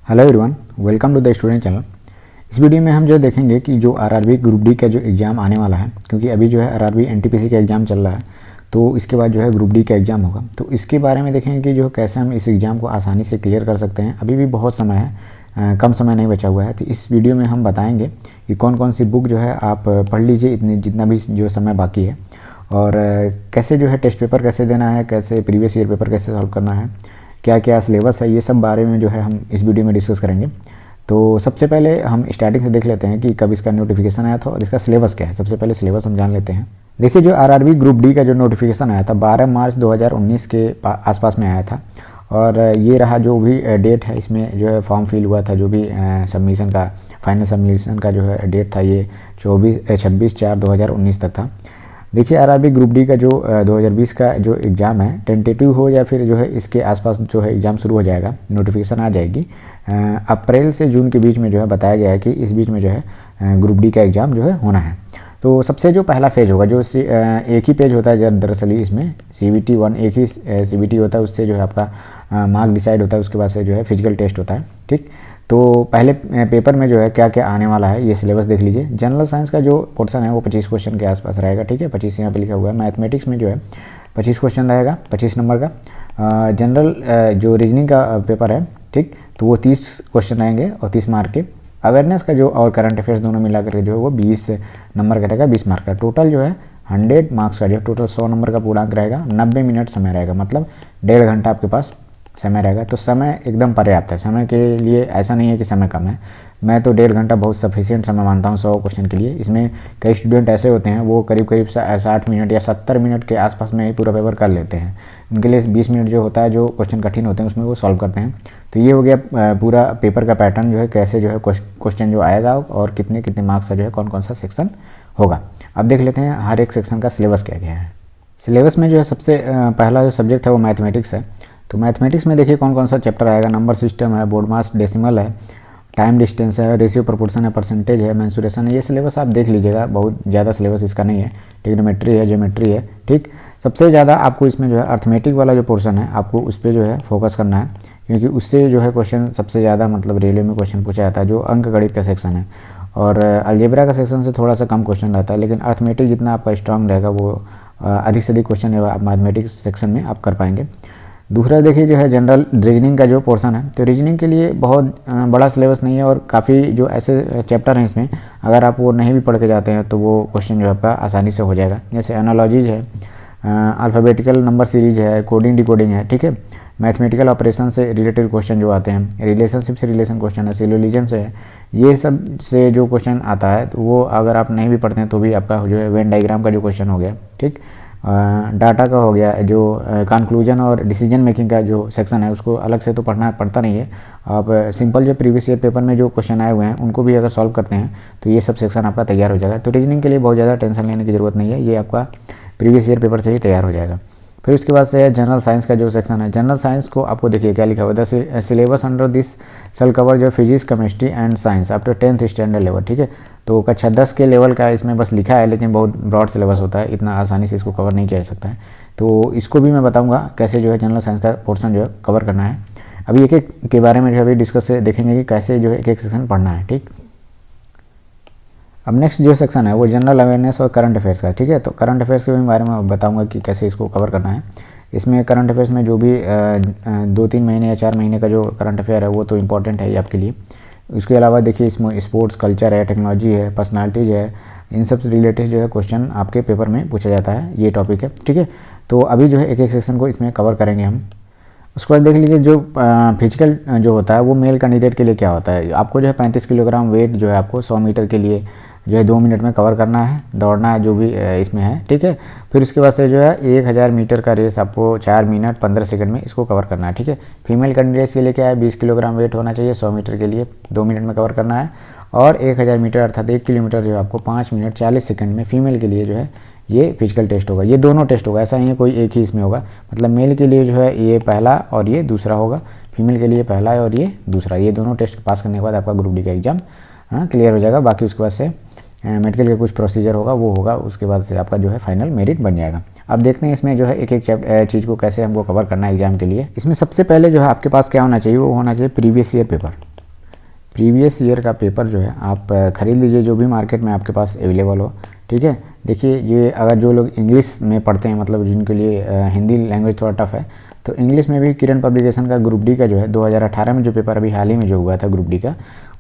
Hello everyone, welcome to the student channel. इस video में हम जो देखेंगे कि जो आरआरबी ग्रुप डी का जो एग्ज़ाम आने वाला है, क्योंकि अभी जो है आरआरबी एनटीपीसी का एग्ज़ाम चल रहा है, तो इसके बाद जो है ग्रुप डी का एग्ज़ाम होगा। तो इसके बारे में देखेंगे कि जो कैसे हम इस एग्ज़ाम को आसानी से क्लियर कर सकते हैं। अभी भी बहुत समय है, कम समय नहीं बचा हुआ है। तो इस वीडियो में हम बताएँगे कि कौन कौन सी बुक जो है आप पढ़ लीजिए जितना भी जो समय बाकी है, और कैसे जो है टेस्ट पेपर कैसे देना है, कैसे प्रीवियस ईयर पेपर कैसे सॉल्व करना है, क्या क्या सिलेबस है, ये सब बारे में जो है हम इस वीडियो में डिस्कस करेंगे। तो सबसे पहले हम स्टार्टिंग से देख लेते हैं कि कब इसका नोटिफिकेशन आया था और इसका सिलेबस क्या है। सबसे पहले सिलेबस हम जान लेते हैं। देखिए, जो आरआरबी ग्रुप डी का जो नोटिफिकेशन आया था 12 मार्च 2019 के आसपास में आया था, और ये रहा जो भी डेट है। इसमें जो है फॉर्म फिल हुआ था, जो भी सबमिशन का फाइनल सबमिशन का जो है डेट था, ये 26/4/2019 तक था। देखिए, आरआरबी ग्रुप डी का जो 2020 का जो एग्ज़ाम है, टेंटेटिव हो या फिर जो है इसके आसपास जो है एग्ज़ाम शुरू हो जाएगा, नोटिफिकेशन आ जाएगी। अप्रैल से जून के बीच में जो है बताया गया है कि इस बीच में जो है ग्रुप डी का एग्ज़ाम जो है होना है। तो सबसे जो पहला फेज होगा, जो एक ही पेज होता है दरअसल इसमें CBT 1 एक ही CBT होता है, उससे जो है आपका मार्क डिसाइड होता है। उसके बाद से जो है फिजिकल टेस्ट होता है। ठीक, तो पहले पेपर में जो है क्या क्या आने वाला है, ये सिलेबस देख लीजिए। जनरल साइंस का जो पोर्शन है वो 25 क्वेश्चन के आसपास रहेगा। ठीक है, 25 यहाँ पे लिखा हुआ है। मैथमेटिक्स में जो है 25 क्वेश्चन रहेगा, 25 नंबर का। जनरल जो रीजनिंग का पेपर है, ठीक, तो वो 30 क्वेश्चन रहेंगे और 30 मार्क के। अवेयरनेस का जो और करंट अफेयर्स दोनों मिला करके जो है वो 20 नंबर का रहेगा, 20 मार्क का। टोटल जो है 100 मार्क्स का जो टोटल 100 नंबर का पूर्णांक रहेगा। 90 मिनट समय रहेगा, मतलब 1.5 घंटा आपके पास समय रहेगा। तो समय एकदम पर्याप्त है। समय के लिए ऐसा नहीं है कि समय कम है। मैं तो 1.5 घंटा बहुत सफिशिएंट समय मानता हूँ 100 क्वेश्चन के लिए। इसमें कई स्टूडेंट ऐसे होते हैं, वो करीब 60 मिनट या 70 मिनट के आसपास में ही पूरा पेपर कर लेते हैं। उनके लिए 20 मिनट जो होता है, जो क्वेश्चन कठिन होते हैं उसमें वो सॉल्व करते हैं। तो ये हो गया पूरा पेपर का पैटर्न, जो है कैसे जो है क्वेश्चन जो आएगा और कितने कितने मार्क्स का जो है कौन कौन सा सेक्शन होगा। अब देख लेते हैं हर एक सेक्शन का सिलेबस क्या क्या है। सिलेबस में जो है सबसे पहला जो सब्जेक्ट है वो मैथमेटिक्स है। तो मैथमेटिक्स में देखिए कौन कौन सा चैप्टर आएगा। नंबर सिस्टम है, बोर्ड मास डेसिमल है, टाइम डिस्टेंस है, रेशियो प्रोपोर्शन है, परसेंटेज है, मेंसुरेशन है। ये सिलेबस आप देख लीजिएगा, बहुत ज़्यादा सिलेबस इसका नहीं है। ट्रिग्नोमेट्री है, ज्योमेट्री है। ठीक, सबसे ज़्यादा आपको इसमें जो है अर्थमेटिक वाला जो पोर्शन है, आपको उस पर जो है फोकस करना है, क्योंकि उससे जो है क्वेश्चन सबसे ज़्यादा मतलब रेलवे में क्वेश्चन पूछा जाता है, जो अंक गणित का सेक्शन है। और अलजेब्रा का सेक्शन से थोड़ा सा कम क्वेश्चन रहता है, लेकिन अर्थमेटिक जितना आपका स्ट्रांग रहेगा, वो अधिक से अधिक क्वेश्चन है आप मैथमेटिक्स सेक्शन में आप कर पाएंगे। दूसरा देखिए जो है जनरल रीजनिंग का जो पोर्शन है। तो रीजनिंग के लिए बहुत बड़ा सिलेबस नहीं है, और काफ़ी जो ऐसे चैप्टर हैं इसमें, अगर आप वो नहीं भी पढ़ के जाते हैं तो वो क्वेश्चन जो है आपका आसानी से हो जाएगा। जैसे एनालॉजीज है, अल्फ़ाबेटिकल नंबर सीरीज है, कोडिंग डिकोडिंग है। ठीक है, मैथमेटिकल ऑपरेशन से रिलेटेड क्वेश्चन जो आते हैं, रिलेशनशिप से रिलेशन क्वेश्चन है, सिलोजिज्म से है, ये सब से जो क्वेश्चन आता है, तो वो अगर आप नहीं भी पढ़ते हैं तो भी आपका जो है वेन डायग्राम का जो क्वेश्चन हो गया, ठीक, डाटा का हो गया, जो कंक्लूजन और डिसीजन मेकिंग का जो सेक्शन है, उसको अलग से तो पढ़ना पड़ता नहीं है। आप सिंपल जो प्रीवियस ईयर पेपर में जो क्वेश्चन आए हुए हैं उनको भी अगर सॉल्व करते हैं तो ये सब सेक्शन आपका तैयार हो जाएगा। तो रीजनिंग के लिए बहुत ज़्यादा टेंशन लेने की ज़रूरत नहीं है, ये आपका प्रीवियस ईयर पेपर से ही तैयार हो जाएगा। फिर उसके बाद से है जनरल साइंस का जो सेक्शन है। जनरल साइंस को आपको देखिए क्या लिखा हुआ है, syllabus under this cell cover जो physics, chemistry and science after 10th standard level. ठीक है, तो कक्षा 10 के लेवल का इसमें बस लिखा है, लेकिन बहुत ब्रॉड सिलेबस होता है, इतना आसानी से इसको कवर नहीं किया जा सकता है। तो इसको भी मैं बताऊंगा कैसे जो है जनरल साइंस का पोर्शन जो है कवर करना है। अभी एक एक के बारे में जो अभी डिस्कस देखेंगे कि कैसे जो है एक एक सेक्शन पढ़ना है। ठीक, अब नेक्स्ट जो सेक्शन है वो जनरल अवेयरनेस और करंट अफेयर्स का। ठीक है, तो करंट अफेयर्स के बारे में बताऊंगा कि कैसे इसको कवर करना है। इसमें करंट अफेयर्स में जो भी 2-3 महीने या 4 महीने का जो करंट अफेयर है वो तो इम्पॉर्टेंट है ही आपके लिए। उसके अलावा देखिए इसमें स्पोर्ट्स, कल्चर है, टेक्नोलॉजी है, पर्सनालिटीज़ है, इन सब से रिलेटेड जो है क्वेश्चन आपके पेपर में पूछा जाता है, ये टॉपिक है। ठीक है, तो अभी जो है एक एक सेक्शन को इसमें कवर करेंगे हम। उसके बाद देख लीजिए जो फिजिकल जो होता है वो मेल कैंडिडेट के लिए क्या होता है। आपको जो है 35 किलोग्राम वेट जो है आपको 100 मीटर के लिए जो है 2 मिनट में कवर करना है, दौड़ना है जो भी इसमें है। ठीक है, फिर उसके बाद से जो है 1000 मीटर का रेस आपको 4 मिनट 15 सेकंड में इसको कवर करना है। ठीक है, फीमेल कैंडिडेट्स के लिए क्या है, 20 किलोग्राम वेट होना चाहिए, 100 मीटर के लिए 2 मिनट में कवर करना है, और 1000 मीटर अर्थात 1 किलोमीटर जो है आपको 5 मिनट 40 सेकंड में फीमेल के लिए जो है ये फिजिकल टेस्ट होगा। ये दोनों टेस्ट होगा, ऐसा नहीं है कोई एक ही इसमें होगा। मतलब मेल के लिए जो है ये पहला और ये दूसरा होगा, फीमेल के लिए पहला है और ये दूसरा। ये दोनों टेस्ट पास करने के बाद आपका ग्रुप डी का एग्जाम क्लियर हो जाएगा। बाकी उसके बाद से मेडिकल का कुछ प्रोसीजर होगा, वो होगा, उसके बाद से आपका जो है फाइनल मेरिट बन जाएगा। अब देखते हैं इसमें जो है एक एक चीज़ को कैसे हमको कवर करना है एग्जाम के लिए। इसमें सबसे पहले जो है आपके पास क्या होना चाहिए, वो होना चाहिए previous year paper. Previous year का पेपर जो है आप ख़रीद लीजिए, जो भी मार्केट में आपके पास अवेलेबल हो, ठीक है। देखिए ये अगर जो लोग इंग्लिश में पढ़ते हैं, मतलब जिनके लिए हिंदी लैंग्वेज थोड़ा टफ है, तो इंग्लिश में भी किरण पब्लिकेशन का ग्रुप डी का जो है 2018 में जो पेपर अभी हाल ही में जो हुआ था ग्रुप डी का,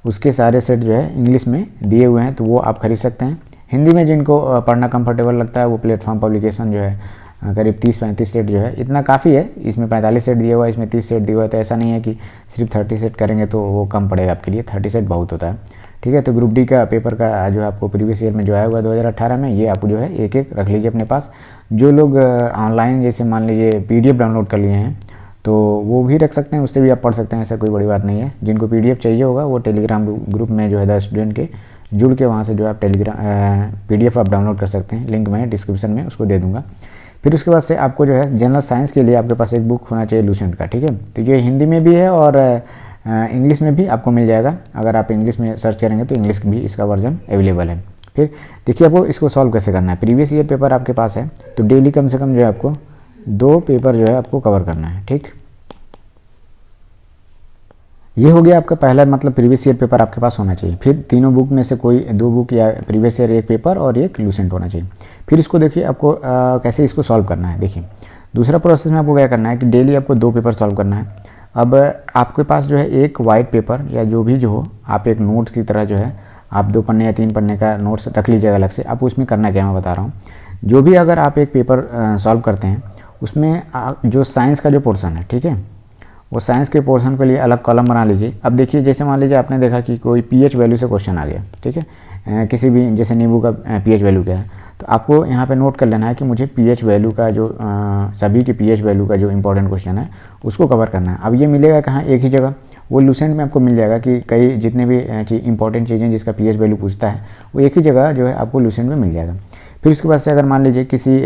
उसके सारे सेट जो है इंग्लिश में दिए हुए हैं, तो वो आप खरीद सकते हैं। हिंदी में जिनको पढ़ना कंफर्टेबल लगता है वो प्लेटफॉर्म पब्लिकेशन जो है करीब 30-35 सेट जो है, इतना काफ़ी है। इसमें 45 सेट दिया हुआ है, इसमें 30 सेट दिया हुआ है, तो ऐसा नहीं है कि सिर्फ 30 सेट करेंगे तो वो कम पड़ेगा आपके लिए, 30 सेट बहुत होता है, ठीक है। तो ग्रुप डी का पेपर का जो आपको प्रीवियस ईयर में जो आया हुआ 2018 में, ये आप जो है एक एक रख लीजिए अपने पास। जो लोग ऑनलाइन जैसे मान लीजिए PDF डाउनलोड कर लिए हैं तो वो भी रख सकते हैं, उससे भी आप पढ़ सकते हैं, ऐसा कोई बड़ी बात नहीं है। जिनको PDF चाहिए होगा वो टेलीग्राम ग्रुप में जो है 10 स्टूडेंट के जुड़ के वहाँ से जो आप PDF आप डाउनलोड कर सकते हैं, लिंक मैं डिस्क्रिप्शन में उसको दे दूँगा। फिर उसके बाद से आपको जो है जनरल साइंस के लिए आपके पास एक बुक होना चाहिए लूसेंट का, ठीक है। तो ये हिंदी में भी है और इंग्लिश में भी आपको मिल जाएगा। अगर आप इंग्लिश में सर्च करेंगे तो इंग्लिश भी इसका वर्जन अवेलेबल है। फिर देखिए आपको इसको सॉल्व कैसे करना है। प्रीवियस ईयर पेपर आपके पास है तो डेली कम से कम जो है आपको 2 पेपर जो है आपको कवर करना है, ठीक। ये हो गया आपका पहला, मतलब प्रीवियस ईयर पेपर आपके पास होना चाहिए। फिर तीनों बुक में से कोई 2 बुक या प्रीवियस ईयर एक पेपर और एक लूसेंट होना चाहिए। फिर इसको देखिए आपको कैसे इसको सॉल्व करना है। देखिए दूसरा प्रोसेस में आपको क्या करना है कि डेली आपको 2 पेपर सॉल्व करना है। अब आपके पास जो है एक वाइट पेपर या जो भी जो हो, आप एक नोट्स की तरह जो है आप 2 पन्ने या 3 पन्ने का नोट्स रख लीजिएगा अलग से। आप उसमें करना क्या मैं बता रहा हूँ। जो भी अगर आप एक पेपर सॉल्व करते हैं उसमें जो साइंस का जो पोर्सन है, ठीक है, वो साइंस के पोर्शन के लिए अलग कॉलम बना लीजिए। अब देखिए जैसे मान लीजिए आपने देखा कि कोई pH वैल्यू से क्वेश्चन आ गया, ठीक है, किसी भी जैसे नींबू का pH वैल्यू क्या है, तो आपको यहाँ पे नोट कर लेना है कि मुझे pH वैल्यू का जो सभी के pH वैल्यू का जो इंपॉर्टेंट क्वेश्चन है उसको कवर करना है। अब ये मिलेगा कहाँ, एक ही जगह, वो लूसेंट में आपको मिल जाएगा कि कई जितने भी इंपॉर्टेंट चीज़ें जिसका pH वैल्यू पूछता है वो एक ही जगह जो है आपको लूसेंट में मिल जाएगा। फिर उसके बाद से अगर मान लीजिए किसी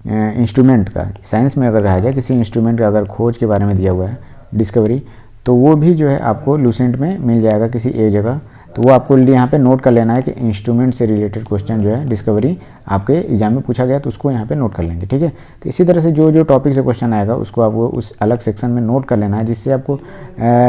इंस्ट्रूमेंट का, साइंस में अगर रहा जाए, किसी इंस्ट्रूमेंट का अगर खोज के बारे में दिया हुआ है, डिस्कवरी, तो वो भी जो है आपको लूसेंट में मिल जाएगा किसी एक जगह। तो वो आपको यहाँ पे नोट कर लेना है कि इंस्ट्रूमेंट से रिलेटेड क्वेश्चन जो है डिस्कवरी आपके एग्जाम में पूछा गया, तो उसको यहाँ पे नोट कर लेंगे, ठीक है। तो इसी तरह से जो जो टॉपिक से क्वेश्चन आएगा उसको आपको उस अलग सेक्शन में नोट कर लेना है, जिससे आपको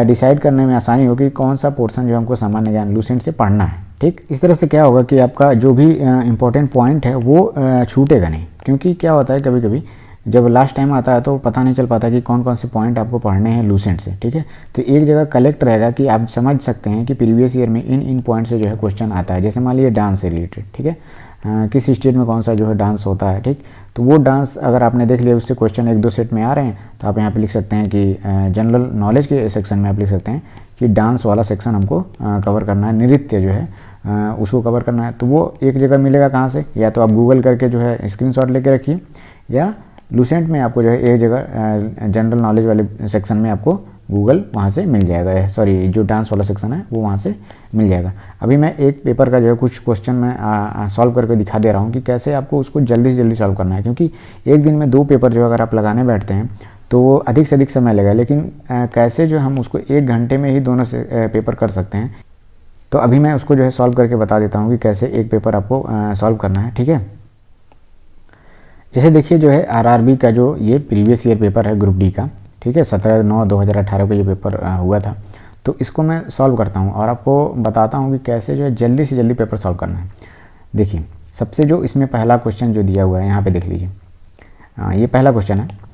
डिसाइड करने में आसानी होगी कौन सा पोर्सन जो हमको सामान्य ज्ञान लूसेंट से पढ़ना है, ठीक। इस तरह से क्या होगा कि आपका जो भी इंपॉर्टेंट पॉइंट है वो छूटेगा नहीं, क्योंकि क्या होता है कभी कभी जब लास्ट टाइम आता है तो पता नहीं चल पाता कि कौन कौन से पॉइंट आपको पढ़ने हैं लूसेंट से, ठीक है। तो एक जगह कलेक्ट रहेगा कि आप समझ सकते हैं कि प्रीवियस ईयर में इन पॉइंट से जो है क्वेश्चन आता है। जैसे मान लीजिए डांस से रिलेटेड, ठीक है, किस स्टेट में कौन सा जो है डांस होता है, ठीक। तो वो डांस अगर आपने देख लिया, उससे क्वेश्चन 1-2 सेट में आ रहे हैं, तो आप यहाँ पर लिख सकते हैं कि जनरल नॉलेज के सेक्शन में आप लिख सकते हैं कि डांस वाला सेक्शन हमको कवर करना है, नृत्य जो है उसको कवर करना है। तो वो एक जगह मिलेगा कहाँ से, या तो आप गूगल करके जो है स्क्रीनशॉट लेके रखिए, या लूसेंट में आपको जो है एक जगह जनरल नॉलेज वाले सेक्शन में आपको गूगल वहाँ से मिल जाएगा, सॉरी जो डांस वाला सेक्शन है वो वहाँ से मिल जाएगा। अभी मैं एक पेपर का जो है कुछ क्वेश्चन मैं सॉल्व करके दिखा दे रहा हूँ कि कैसे आपको उसको जल्दी से जल्दी सॉल्व करना है, क्योंकि एक दिन में 2 पेपर जो अगर आप लगाने बैठते हैं तो वो अधिक से अधिक समय लगेगा, लेकिन कैसे जो हम उसको 1 घंटे में ही दोनों से पेपर कर सकते हैं। तो अभी मैं उसको जो है सॉल्व करके बता देता हूँ कि कैसे एक पेपर आपको सॉल्व करना है, ठीक है। जैसे देखिए जो है आरआरबी का जो ये प्रीवियस ईयर पेपर है ग्रुप डी का, ठीक है, 17/9/2018 को ये पेपर हुआ था। तो इसको मैं सॉल्व करता हूँ और आपको बताता हूँ कि कैसे जो है जल्दी से जल्दी पेपर सॉल्व करना है। देखिए सबसे जो इसमें पहला क्वेश्चन जो दिया हुआ है यहाँ पे देख लीजिए, ये पहला क्वेश्चन है।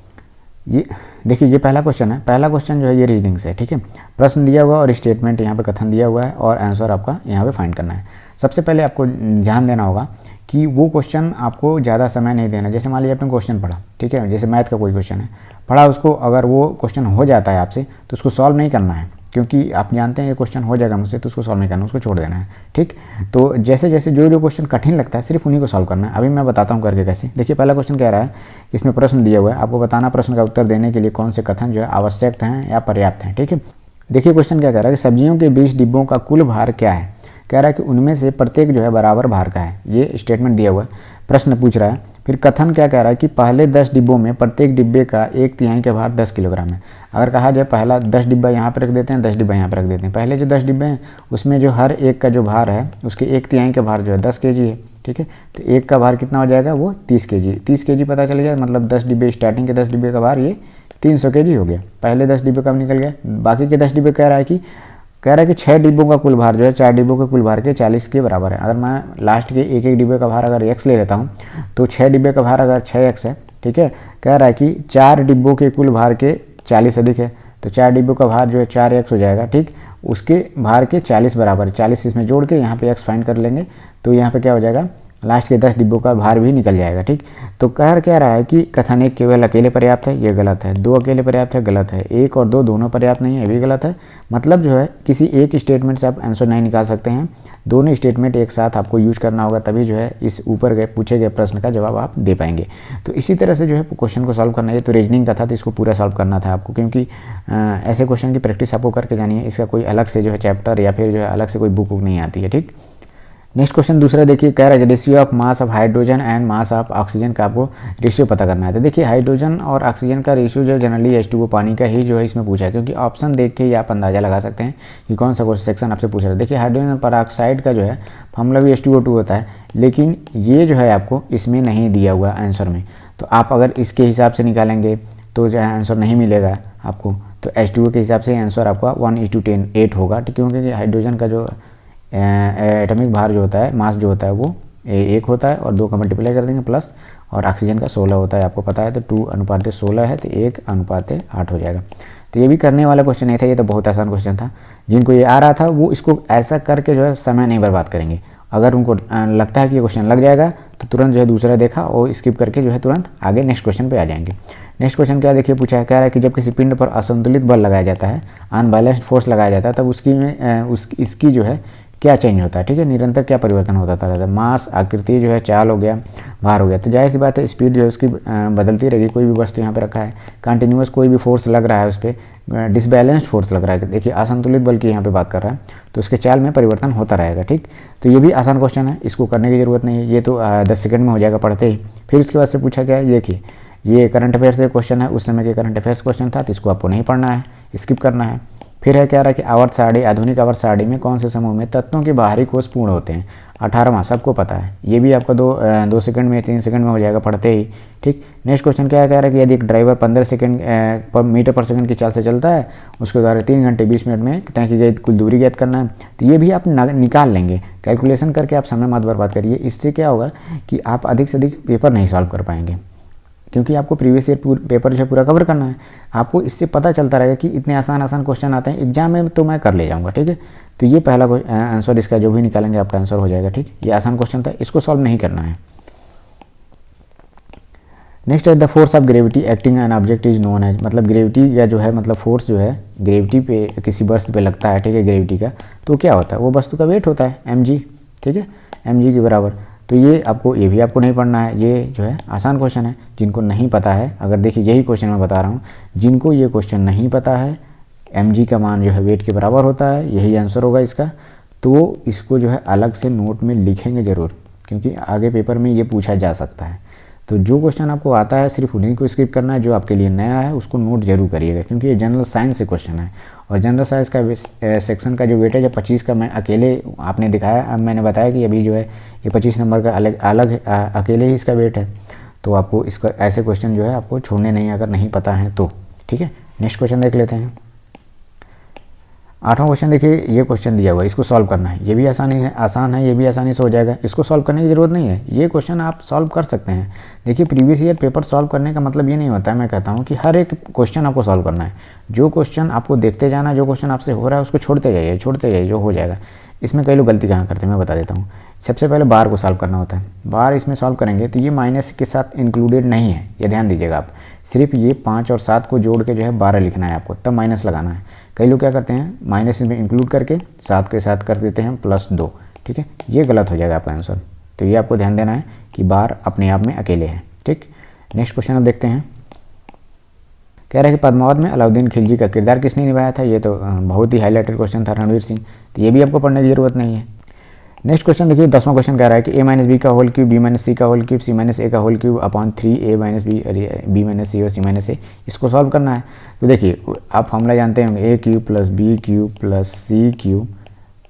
ये देखिए ये पहला क्वेश्चन है। पहला क्वेश्चन जो है ये रीजनिंग से, ठीक है। प्रश्न दिया हुआ और स्टेटमेंट यहाँ पे कथन दिया हुआ है और आंसर आपका यहाँ पे फाइंड करना है। सबसे पहले आपको ध्यान देना होगा कि वो क्वेश्चन आपको ज़्यादा समय नहीं देना। जैसे मान लीजिए आपने क्वेश्चन पढ़ा, ठीक है, जैसे मैथ का कोई क्वेश्चन है पढ़ा, उसको अगर वो क्वेश्चन हो जाता है आपसे तो उसको सॉल्व नहीं करना है, क्योंकि आप जानते हैं ये क्वेश्चन हो जाएगा मुझसे, तो उसको सॉल्व नहीं करना, उसको छोड़ देना है, ठीक। तो जैसे जैसे जो जो क्वेश्चन कठिन लगता है सिर्फ उन्हीं को सॉल्व करना है। अभी मैं बताता हूँ करके कैसे। देखिए पहला क्वेश्चन कह रहा है, इसमें प्रश्न दिया हुआ है, आपको बताना प्रश्न का उत्तर देने के लिए कौन से कथन जो है आवश्यक हैं या पर्याप्त हैं, ठीक है। देखिए क्वेश्चन क्या कह रहा है कि सब्जियों के 20 डिब्बों का कुल भार क्या है। कह रहा है कि उनमें से प्रत्येक जो है बराबर भार का है, ये स्टेटमेंट दिया हुआ है। प्रश्न पूछ रहा है, फिर कथन क्या कह रहा है कि पहले 10 डिब्बों में प्रत्येक डिब्बे का 1/3 का भार 10 किलोग्राम है। अगर कहा जाए पहला 10 डिब्बा यहाँ पर रख देते हैं, 10 डिब्बा यहाँ पर रख देते हैं, पहले जो 10 डिब्बे हैं उसमें जो हर एक का जो भार है उसके 1/3 का भार जो है 10 kg है, ठीक है। तो एक का भार कितना हो जाएगा, वो 30 kg। 30 kg पता चल गया, मतलब 10 डिब्बे, स्टार्टिंग के 10 डिब्बे का भार ये 300 kg हो गया। पहले 10 डिब्बे कब निकल गया, बाकी के 10 डिब्बे कह रहा है कि कह रहा है कि 6 डिब्बों का कुल भार जो है 4 डिब्बों के कुल भार के 40 के बराबर है। अगर मैं लास्ट के एक एक डिब्बे का भार अगर x ले लेता हूँ तो 6 डिब्बे का भार अगर 6x है, ठीक है, कह रहा है कि 4 डिब्बों के कुल भार के 40 अधिक है, तो 4 डिब्बों का भार जो है 4x हो जाएगा, ठीक, उसके भार के 40 बराबर है। 40 इसमें जोड़ के यहाँ पे x फाइंड कर लेंगे तो यहाँ पे क्या हो जाएगा, लास्ट के 10 डिब्बों का भार भी निकल जाएगा, ठीक। तो कह रहा है कि कथन 1 केवल अकेले पर्याप्त है, ये गलत है। 2 अकेले पर्याप्त है, गलत है। 1 और 2 दोनों पर्याप्त नहीं है, ये भी गलत है। मतलब जो है किसी एक स्टेटमेंट से आप आंसर नहीं निकाल सकते हैं, दोनों स्टेटमेंट एक साथ आपको यूज करना होगा, तभी जो है इस ऊपर गए पूछे गए प्रश्न का जवाब आप दे पाएंगे। तो इसी तरह से जो है क्वेश्चन को सॉल्व करना है। ये तो रीजनिंग का था तो इसको पूरा सॉल्व करना था आपको, क्योंकि ऐसे क्वेश्चन की प्रैक्टिस आपको करके जानी है। इसका कोई अलग से जो है चैप्टर या फिर जो है अलग से कोई बुक नहीं आती है, ठीक। नेक्स्ट क्वेश्चन दूसरा देखिए, कह रहा है ratio of mass of hydrogen and mass of oxygen का आपको रेशियो पता करना है। तो देखिए हाइड्रोजन और ऑक्सीजन का रेशियो जो जनरली H2O पानी का ही जो है इसमें पूछा है, क्योंकि ऑप्शन देख के ही आप अंदाजा लगा सकते हैं कि कौन सा सेक्शन आपसे पूछ रहा है। देखिए हाइड्रोजन परऑक्साइड का जो है फॉर्मूला भी H2O2 होता है, लेकिन ये जो है आपको इसमें नहीं दिया हुआ आंसर में। तो आप अगर इसके हिसाब से निकालेंगे तो जो है आंसर नहीं मिलेगा आपको। तो H2O के हिसाब से आंसर आपका 1:10 8 होगा, ठीक, क्योंकि हाइड्रोजन का जो एटॉमिक भार जो होता है, मास जो होता है वो 1 होता है और 2 का मल्टीप्लाई कर देंगे प्लस, और ऑक्सीजन का 16 होता है, आपको पता है। तो 2:16 है तो 1:8 हो जाएगा। तो ये भी करने वाला क्वेश्चन नहीं था, ये तो बहुत आसान क्वेश्चन था। जिनको ये आ रहा था वो इसको ऐसा करके जो है समय नहीं बर्बाद करेंगे। अगर उनको लगता है कि ये क्वेश्चन लग जाएगा तो तुरंत जो है दूसरा देखा और स्किप करके जो है तुरंत आगे नेक्स्ट क्वेश्चन पे आ जाएंगे। नेक्स्ट क्वेश्चन क्या देखिए पूछा है, कह रहा है कि जब किसी पिंड पर असंतुलित बल लगाया जाता है, अनबैलेंस्ड फोर्स लगाया जाता है, तब इसकी जो है क्या चेंज होता है, ठीक है, निरंतर क्या परिवर्तन होता रहता है। मास, आकृति जो है, चाल हो गया, भार हो गया। तो जाहिर सी बात है स्पीड जो है उसकी बदलती रहेगी। कोई भी वस्तु यहाँ पे रखा है, कंटिन्यूअस कोई भी फोर्स लग रहा है उस पर, डिसबैलेंस्ड फोर्स लग रहा है, देखिए असंतुलित बल की यहाँ पे बात कर रहा है, तो उसके चाल में परिवर्तन होता रहेगा, ठीक। तो ये भी आसान क्वेश्चन है, इसको करने की ज़रूरत नहीं है, ये तो 10 सेकंड में हो जाएगा पढ़ते ही। फिर उसके बाद से पूछा गया है, देखिए ये करंट अफेयर्स से क्वेश्चन है, उस समय के करंट अफेयर्स क्वेश्चन था, तो इसको आपको नहीं पढ़ना है, स्किप करना है। फिर है कह रहा है कि आवर्त सारणी, आधुनिक आवर्त सारणी में कौन से समूह में तत्वों के बाहरी कोष पूर्ण होते हैं। 18वां सबको पता है, ये भी आपका 2 सेकंड में 3 सेकंड में हो जाएगा पढ़ते ही, ठीक। नेक्स्ट क्वेश्चन क्या कह रहा है कि यदि एक ड्राइवर 15 मीटर पर सेकंड की चाल से चलता है, उसके द्वारा 3 घंटे 20 मिनट में तय की गई कुल दूरी ज्ञात करना है। तो ये भी आप निकाल लेंगे, कैलकुलेशन करके आप समय मत बर्बाद करिए। इससे क्या होगा कि आप अधिक से अधिक पेपर नहीं सॉल्व कर पाएंगे, क्योंकि आपको प्रीवियस ईयर पेपर जो पूरा कवर करना है। आपको इससे पता चलता रहेगा कि इतने आसान क्वेश्चन आते हैं एग्जाम में, तो मैं कर ले जाऊंगा, ठीक है। तो ये पहला आंसर इसका जो भी निकालेंगे आपका आंसर हो जाएगा, ठीक। ये आसान क्वेश्चन था, इसको सॉल्व नहीं करना है। नेक्स्ट है the force of gravity acting an object is known as, मतलब ग्रेविटी या जो है मतलब फोर्स जो है ग्रेविटी पे किसी वस्तु पे लगता है, ठीक है, ग्रेविटी का, तो क्या होता है, वो वस्तु का वेट होता है mg, ठीक है, mg के बराबर। तो ये भी आपको नहीं पढ़ना है, ये जो है आसान क्वेश्चन है। जिनको नहीं पता है, अगर देखिए यही क्वेश्चन मैं बता रहा हूँ, जिनको ये क्वेश्चन नहीं पता है, mg का मान जो है वेट के बराबर होता है, यही आंसर होगा इसका, तो इसको जो है अलग से नोट में लिखेंगे ज़रूर, क्योंकि आगे पेपर में ये पूछा जा सकता है। तो जो क्वेश्चन आपको आता है सिर्फ उन्हीं को स्किप करना है, जो आपके लिए नया है उसको नोट जरूर करिएगा, क्योंकि ये जनरल साइंस से क्वेश्चन है। और जनरल साइंस का सेक्शन का जो वेटेज है 25 का मैं अकेले आपने दिखाया, अब मैंने बताया कि अभी जो है ये 25 नंबर का अलग अकेले ही इसका वेट है। तो आपको इसका ऐसे क्वेश्चन जो है आपको छोड़ने नहीं, अगर नहीं पता है तो, ठीक है। नेक्स्ट क्वेश्चन देख लेते हैं। 8वां क्वेश्चन देखिए, ये क्वेश्चन दिया हुआ है, इसको सॉल्व करना है। ये भी आसान है, ये भी आसानी से हो जाएगा, इसको सॉल्व करने की ज़रूरत नहीं है। ये क्वेश्चन आप सॉल्व कर सकते हैं। देखिए प्रीवियस ईयर पेपर सॉल्व करने का मतलब ये नहीं होता है, मैं कहता हूँ कि हर एक क्वेश्चन आपको सॉल्व करना है। जो क्वेश्चन आपको देखते जाना, जो क्वेश्चन आपसे हो रहा है उसको छोड़ते जाइए, जो हो जाएगा। इसमें कई लोग गलती कहाँ करते हैं मैं बता देता हूँ। सबसे पहले बार को सॉल्व करना होता है, बार इसमें सॉल्व करेंगे तो ये माइनस के साथ इंक्लूडेड नहीं है, ये ध्यान दीजिएगा आप। सिर्फ ये 5 और 7 को जोड़ के जो है 12 लिखना है आपको, तब माइनस लगाना है। कई लोग क्या करते हैं, माइनस इसमें इंक्लूड करके 7 के साथ कर देते हैं +2, ठीक है, ये गलत हो जाएगा आपका आंसर। तो ये आपको ध्यान देना है कि बार अपने आप में अकेले है, ठीक। नेक्स्ट क्वेश्चन अब देखते हैं। कह रहा है कि पद्मावत में अलाउद्दीन खिलजी का किरदार किसने निभाया था। ये तो बहुत ही हाईलाइटेड क्वेश्चन था, रणवीर सिंह। तो ये भी आपको पढ़ने की जरूरत नहीं है। नेक्स्ट क्वेश्चन देखिए, 10वां क्वेश्चन कह रहा है कि a - b का होल क्यूब, b - c का होल क्यूब, c - a का whole cube upon 3a - b, b - c और c - a, इसको सॉल्व करना है। तो देखिए आप फॉर्मूला जानते होंगे, a cube plus b cube plus c cube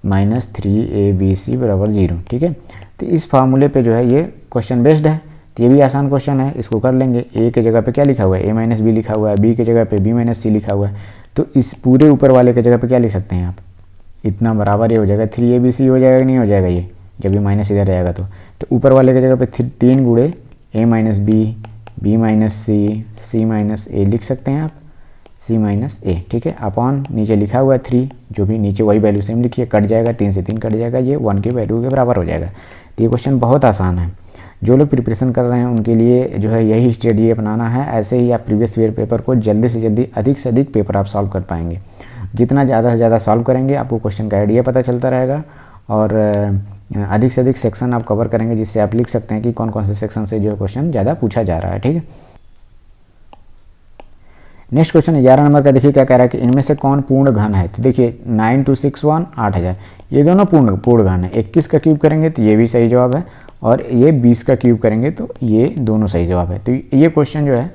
minus 3abc बराबर 0, ठीक है। तो इस फार्मूले पे जो है ये क्वेश्चन बेस्ड है। तो ये भी आसान क्वेश्चन है, इसको कर लेंगे। a के जगह पे क्या लिखा हुआ है, a - b लिखा हुआ है, b के जगह पे b - c लिखा हुआ है। तो इस पूरे ऊपर वाले के जगह पे क्या लिख सकते हैं आप, इतना बराबर ये हो जाएगा, 3ABC हो जाएगा, नहीं हो जाएगा ये, जब ये माइनस इधर रहेगा तो ऊपर वाले की जगह पे 3 गुणे a minus b, b minus c, c minus a लिख सकते हैं आप, सी माइनस ए, ठीक है। अपॉन नीचे लिखा हुआ है 3, जो भी नीचे वही वैल्यू सेम लिखिए, कट जाएगा, 3 से 3 कट जाएगा, ये 1 की वैल्यू के बराबर हो जाएगा। तो ये क्वेश्चन बहुत आसान है, जो लोग प्रिपरेशन कर रहे हैं उनके लिए जो है यही स्ट्रेटजी अपनाना है। ऐसे ही आप प्रीवियस ईयर पेपर को जल्दी से जल्दी, अधिक से अधिक पेपर आप सॉल्व कर पाएंगे। जितना ज़्यादा से ज़्यादा सॉल्व करेंगे आपको क्वेश्चन का आइडिया पता चलता रहेगा, और अधिक से अधिक सेक्शन आप कवर करेंगे, जिससे आप लिख सकते हैं कि कौन कौन से सेक्शन से जो क्वेश्चन ज़्यादा पूछा जा रहा है, ठीक है। नेक्स्ट क्वेश्चन 11 नंबर का देखिए क्या कह रहा है कि इनमें से कौन पूर्ण घन है। तो देखिए 9261 8000, ये दोनों पूर्ण घन है। 21 का क्यूब करेंगे तो ये भी सही जवाब है, और ये 20 का क्यूब करेंगे तो ये दोनों सही जवाब है। तो ये क्वेश्चन जो है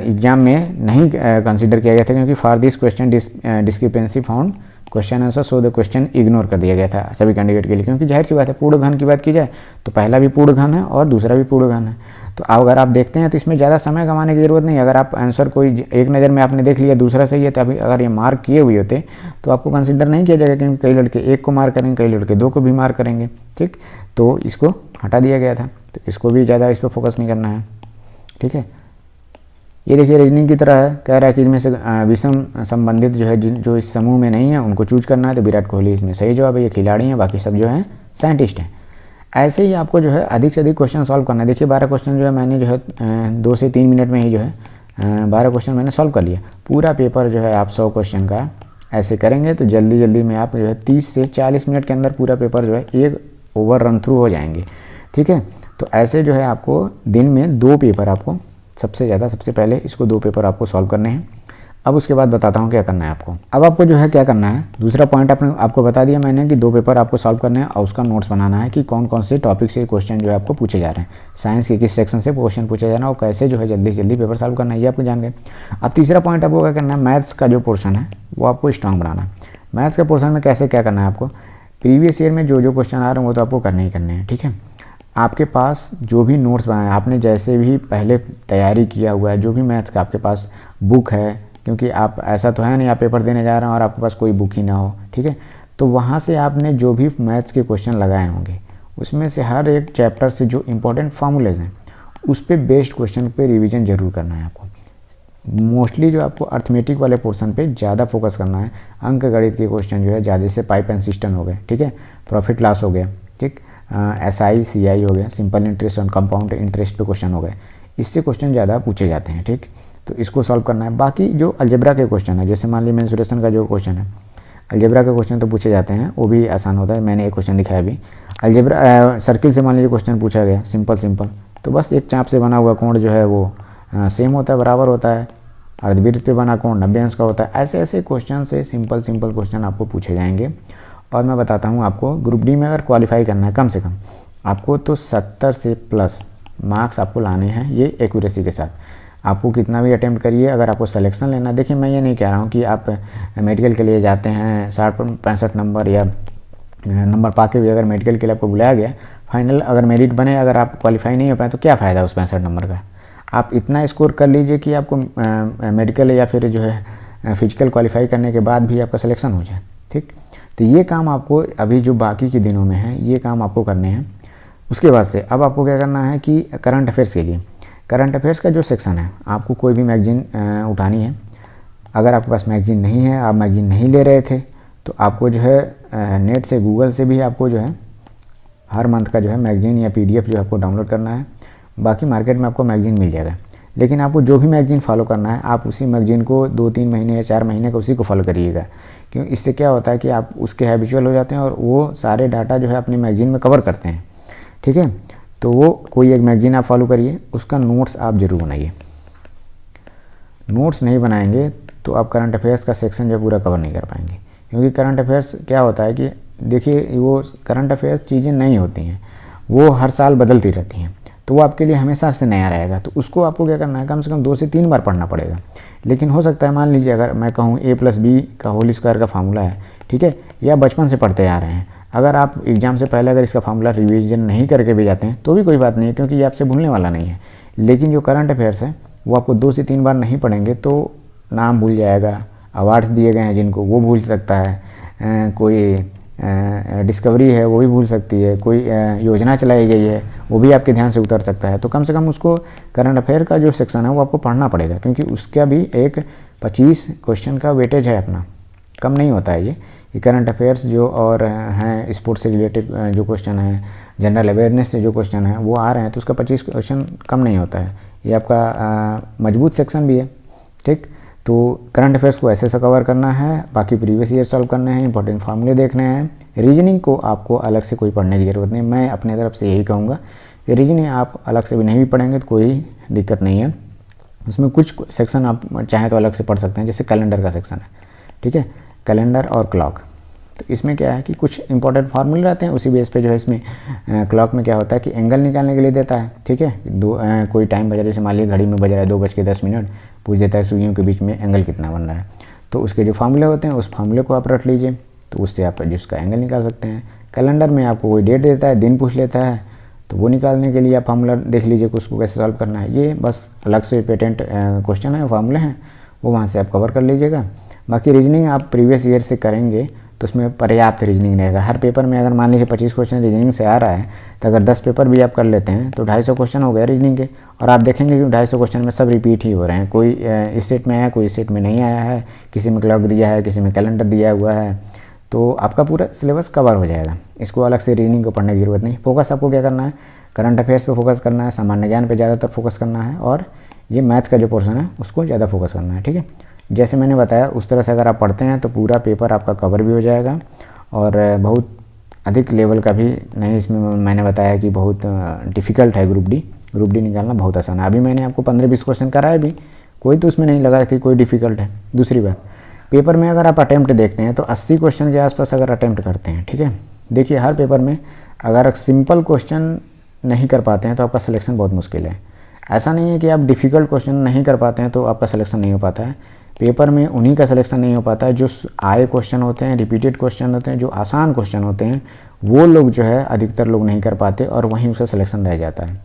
एग्जाम में नहीं कंसिडर किया गया था, क्योंकि for this question discrepancy found question answer, so the question ignore कर दिया गया था सभी कैंडिडेट के लिए, क्योंकि जाहिर सी बात है पूर्ण घन की बात की जाए तो पहला भी पूर्ण घन है और दूसरा भी पूर्ण घन है। तो अगर आप देखते हैं तो इसमें ज़्यादा समय गंवाने की ज़रूरत नहीं। अगर आप आंसर कोई एक नज़र में आपने देख लिया दूसरा सही है, तो अभी अगर ये मार्क किए हुए होते तो आपको कंसिडर नहीं किया जाएगा, क्योंकि कई लड़के 1 को मार्क करेंगे, कई लड़के 2 को भी मार्क करेंगे, ठीक। तो इसको हटा दिया गया था, तो इसको भी ज़्यादा इस पर फोकस नहीं करना है, ठीक है। ये देखिए रीजनिंग की तरह है, कह रहा है कि इनमें से विषम संबंधित जो है जो इस समूह में नहीं है उनको चूज करना है। तो विराट कोहली इसमें सही जवाब है, ये खिलाड़ी हैं, बाकी सब जो है साइंटिस्ट हैं। ऐसे ही आपको जो है अधिक से अधिक क्वेश्चन सॉल्व करना है। देखिए 12 क्वेश्चन जो है मैंने जो है 2 से 3 मिनट में ही जो है 12 क्वेश्चन मैंने सॉल्व कर लिया। पूरा पेपर जो है आप 100 क्वेश्चन का ऐसे करेंगे तो जल्दी जल्दी में आप जो है 30 से 40 मिनट के अंदर पूरा पेपर जो है एक ओवर रन थ्रू हो जाएंगे, ठीक है। तो ऐसे जो है आपको दिन में 2 पेपर आपको सबसे पहले इसको 2 पेपर आपको सॉल्व करने हैं। अब उसके बाद बताता हूँ क्या करना है आपको। अब आपको जो है क्या करना है, दूसरा पॉइंट आपको बता दिया मैंने कि 2 पेपर आपको सॉल्व करने हैं और उसका नोट्स बनाना है कि कौन कौन से टॉपिक से क्वेश्चन जो है आपको पूछे जा रहे हैं, साइंस के किस सेक्शन से क्वेश्चन पूछे जा रहा है और कैसे जो है जल्दी से जल्दी पेपर सॉल्व करना है, ये आपको जान गए। अब तीसरा पॉइंट आपको क्या करना है, मैथ्स का जो पोर्शन है वो आपको स्ट्रॉन्ग बनाना है। मैथ्स का पोर्शन में कैसे क्या करना है आपको, प्रीवियस ईयर में जो क्वेश्चन आ रहे हैं वो तो आपको करने ही करने हैं, ठीक है। आपके पास जो भी नोट्स बनाए आपने, जैसे भी पहले तैयारी किया हुआ है, जो भी मैथ्स का आपके पास बुक है, क्योंकि आप ऐसा तो है नहीं आप पेपर देने जा रहे हैं और आपके पास कोई बुक ही ना हो, ठीक है। तो वहाँ से आपने जो भी मैथ्स के क्वेश्चन लगाए होंगे उसमें से हर एक चैप्टर से जो इंपॉर्टेंट फार्मूलेज हैं उस पर बेस्ड क्वेश्चन पे रिवीजन जरूर करना है आपको। मोस्टली जो आपको अर्थमेटिक वाले पोर्शन पे ज़्यादा फोकस करना है। अंक गणित के क्वेश्चन जो है ज़्यादा से पाइप एंड सिस्टम हो गए, ठीक है, प्रॉफिट लॉस हो गया, ठीक, SI CI हो गया, सिंपल इंटरेस्ट और कंपाउंड इंटरेस्ट पे क्वेश्चन हो गए, इससे क्वेश्चन ज़्यादा पूछे जाते हैं, ठीक। तो इसको सॉल्व करना है। बाकी जो अलजेब्रा के क्वेश्चन है, जैसे मान ली मेंसुरेशन का जो क्वेश्चन है, अलजेब्रा के क्वेश्चन तो पूछे जाते हैं, वो भी आसान होता है। मैंने एक क्वेश्चन दिखाया अभी, अलजेब्रा सर्किल से मान लीजिए क्वेश्चन पूछा गया, सिंपल तो बस एक चाप से बना हुआ कोण जो है वो सेम होता है, बराबर होता है, अर्धवृत्त पे बना कोण 90 अंश का होता है। ऐसे ऐसे क्वेश्चन से सिंपल क्वेश्चन आपको पूछे जाएंगे। और मैं बताता हूँ आपको, ग्रुप डी में अगर क्वालिफाई करना है कम से कम आपको तो 70 से प्लस मार्क्स आपको लाने हैं, ये एक्यूरेसी के साथ। आपको कितना भी अटेम्प्ट करिए, अगर आपको सिलेक्शन लेना, देखिए मैं ये नहीं कह रहा हूँ कि आप मेडिकल के लिए जाते हैं 60-65 नंबर या नंबर पा के भी अगर मेडिकल के लिए आपको बुलाया गया, फाइनल अगर मेरिट बने, अगर आप क्वालिफाई नहीं हो पाए तो क्या फ़ायदा उस 65 नंबर का। आप इतना स्कोर कर लीजिए कि आपको मेडिकल या फिर जो है फिजिकल क्वालिफाई करने के बाद भी आपका सिलेक्शन हो जाए, ठीक। तो ये काम आपको अभी जो बाकी के दिनों में है ये काम आपको करने हैं। उसके बाद से अब आपको क्या करना है कि करंट अफेयर्स के लिए, करंट अफेयर्स का जो सेक्शन है आपको कोई भी मैगजीन उठानी है। अगर आपके पास मैगजीन नहीं है, आप मैगजीन नहीं ले रहे थे, तो आपको जो है नेट से गूगल से भी आपको जो है हर मंथ का जो है मैगजीन या PDF जो आपको डाउनलोड करना है। बाकी मार्केट में आपको मैगजीन मिल जाएगा, लेकिन आपको जो भी मैगजीन फॉलो करना है आप उसी मैगजीन को 2-3 महीने या 4 महीने का उसी को फॉलो करिएगा। क्यों, इससे क्या होता है कि आप उसके हैबिचुअल हो जाते हैं और वो सारे डाटा जो है अपनी मैगजीन में कवर करते हैं, ठीक है। तो वो कोई एक मैगजीन आप फॉलो करिए, उसका नोट्स आप ज़रूर बनाइए। नोट्स नहीं बनाएंगे तो आप करंट अफेयर्स का सेक्शन जो पूरा कवर नहीं कर पाएंगे, क्योंकि करंट अफेयर्स क्या होता है कि देखिए वो करंट अफेयर्स चीज़ें नहीं होती हैं, वो हर साल बदलती रहती हैं, तो वो आपके लिए हमेशा से नया रहेगा। तो उसको आपको क्या करना है, कम से कम 2 से 3 बार पढ़ना पड़ेगा। लेकिन हो सकता है मान लीजिए अगर मैं कहूँ A+B का होल स्क्वायर का फार्मूला है, ठीक है, या बचपन से पढ़ते आ रहे हैं, अगर आप एग्जाम से पहले अगर इसका फार्मूला रिवीजन नहीं करके भी जाते हैं तो भी कोई बात नहीं है, क्योंकि ये आपसे भूलने वाला नहीं है। लेकिन जो करंट अफेयर्स है वो आपको 2 से 3 बार नहीं पढ़ेंगे तो नाम भूल जाएगा, अवार्ड्स दिए गए हैं जिनको वो भूल सकता है, कोई डिस्कवरी है वो भी भूल सकती है, कोई योजना चलाई गई है वो भी आपके ध्यान से उतर सकता है। तो कम से कम उसको करंट अफेयर का जो सेक्शन है वो आपको पढ़ना पड़ेगा, क्योंकि उसका भी एक 25 क्वेश्चन का वेटेज है अपना, कम नहीं होता है ये करंट अफेयर्स जो और हैं स्पोर्ट्स से रिलेटेड जो क्वेश्चन है, जनरल अवेयरनेस से जो क्वेश्चन है वो आ रहे हैं, तो उसका 25 क्वेश्चन कम नहीं होता है। ये आपका मजबूत सेक्शन भी है, ठीक। तो करंट अफेयर्स को ऐसे कवर करना है, बाकी प्रीवियस ईयर सॉल्व करने हैं, इंपॉर्टेंट फार्मूले देखने हैं। रीजनिंग को आपको अलग से कोई पढ़ने की ज़रूरत नहीं, मैं अपने तरफ से यही कहूँगा कि रीजनिंग आप अलग से भी नहीं भी पढ़ेंगे तो कोई दिक्कत नहीं है। इसमें कुछ सेक्शन आप चाहें तो अलग से पढ़ सकते हैं, जैसे कैलेंडर का सेक्शन है, ठीक है, कैलेंडर और क्लॉक। तो इसमें क्या है कि कुछ इंपॉर्टेंट फार्मूले रहते हैं, उसी बेस पे जो है इसमें क्लॉक में क्या होता है कि एंगल निकालने के लिए देता है, ठीक है। कोई टाइम बजा, जैसे मान लीजिए घड़ी में बज रहा है 2:10 पूछ देता है सुइयों के बीच में एंगल कितना बन रहा है, तो उसके जो फार्मूले होते हैं उस फार्मूले को आप रट लीजिए, तो उससे आप जिसका एंगल निकाल सकते हैं। कैलेंडर में आपको कोई डेट देता है, दिन पूछ लेता है, तो वो निकालने के लिए आप फार्मूला देख लीजिए कि उसको कैसे सॉल्व करना है। ये बस अलग से पेटेंट क्वेश्चन है, फार्मूले हैं, वो वहाँ से आप कवर कर लीजिएगा। बाकी रीजनिंग आप प्रीवियस ईयर से करेंगे तो उसमें पर्याप्त रीजनिंग रहेगा। हर पेपर में अगर मान लीजिए 25 क्वेश्चन रीजनिंग से आ रहा है, तो अगर 10 पेपर भी आप कर लेते हैं तो 250 क्वेश्चन हो गए रीजनिंग के। और आप देखेंगे कि 250 क्वेश्चन में सब रिपीट ही हो रहे हैं, कोई इस सेट में आया, कोई इस सेट में नहीं आया है, किसी में क्लॉक दिया है, किसी में कैलेंडर दिया हुआ है, तो आपका पूरा सिलेबस कवर हो जाएगा। इसको अलग से रीजनिंग को पढ़ने की जरूरत नहीं। फोकस आपको क्या करना है, करंट अफेयर्स पे फोकस करना है, सामान्य ज्ञान पे ज़्यादातर फोकस करना है, और ये मैथ का जो पोर्शन है उसको ज़्यादा फोकस करना है, ठीक है। जैसे मैंने बताया उस तरह से अगर आप पढ़ते हैं तो पूरा पेपर आपका कवर भी हो जाएगा, और बहुत अधिक लेवल का भी नहीं। इसमें मैंने बताया कि बहुत डिफ़िकल्ट है ग्रुप डी निकालना बहुत आसान है। अभी मैंने आपको 15-20 क्वेश्चन कराया भी, कोई तो उसमें नहीं लगा कि कोई डिफ़िकल्ट है। दूसरी बात, पेपर में अगर आप अटैम्प्ट देखते हैं तो 80 क्वेश्चन के आसपास अगर अटैम्प्ट करते हैं, ठीक है। देखिए हर पेपर में अगर सिंपल क्वेश्चन नहीं कर पाते हैं तो आपका सिलेक्शन बहुत मुश्किल है। ऐसा नहीं है कि आप डिफ़िकल्ट क्वेश्चन नहीं कर पाते हैं तो आपका सिलेक्शन नहीं हो पाता है। पेपर में उन्हीं का सिलेक्शन नहीं हो पाता है जो आए क्वेश्चन होते हैं, रिपीटेड क्वेश्चन होते हैं, जो आसान क्वेश्चन होते हैं, वो लोग जो है अधिकतर लोग नहीं कर पाते और वहीं उसका सिलेक्शन रह जाता है।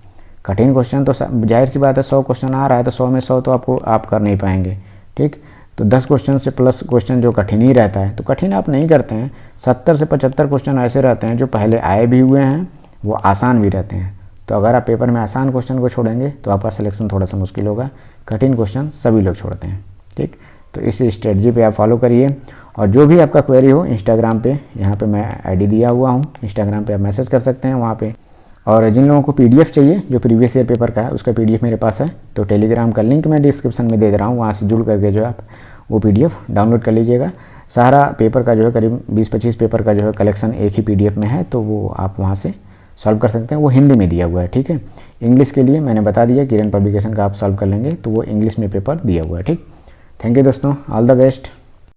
कठिन क्वेश्चन तो जाहिर सी बात है 100 क्वेश्चन आ रहा है तो 100 में 100 तो आप कर नहीं पाएंगे, ठीक। तो 10 क्वेश्चन से प्लस क्वेश्चन जो कठिन ही रहता है तो कठिन आप नहीं करते हैं। 70 से 75 क्वेश्चन ऐसे रहते हैं जो पहले आए भी हुए हैं, वो आसान भी रहते हैं। तो अगर आप पेपर में आसान क्वेश्चन को छोड़ेंगे तो आपका सिलेक्शन थोड़ा सा मुश्किल होगा। कठिन क्वेश्चन सभी लोग छोड़ते हैं, ठीक। तो इस स्ट्रेटजी पे आप फॉलो करिए, और जो भी आपका क्वेरी हो इंस्टाग्राम पे, यहाँ पे मैं आईडी दिया हुआ हूँ, इंस्टाग्राम पे आप मैसेज कर सकते हैं वहाँ पे। और जिन लोगों को पीडीएफ चाहिए जो प्रीवियस ईयर पेपर का है उसका पीडीएफ मेरे पास है, तो टेलीग्राम का लिंक मैं डिस्क्रिप्शन में दे दे रहा हूँ, वहाँ से जुड़ करके जो आप वो पीडीएफ डाउनलोड कर लीजिएगा। सारा पेपर का जो है करीब 20-25 पेपर का जो है कलेक्शन एक ही पीडीएफ में है, तो वो आप वहाँ से सॉल्व कर सकते हैं। वो हिंदी में दिया हुआ है, ठीक है। इंग्लिश के लिए मैंने बता दिया किरण पब्लिकेशन का आप सॉल्व कर लेंगे, तो वो इंग्लिश में पेपर दिया हुआ है, ठीक। थैंक यू दोस्तों, ऑल द बेस्ट।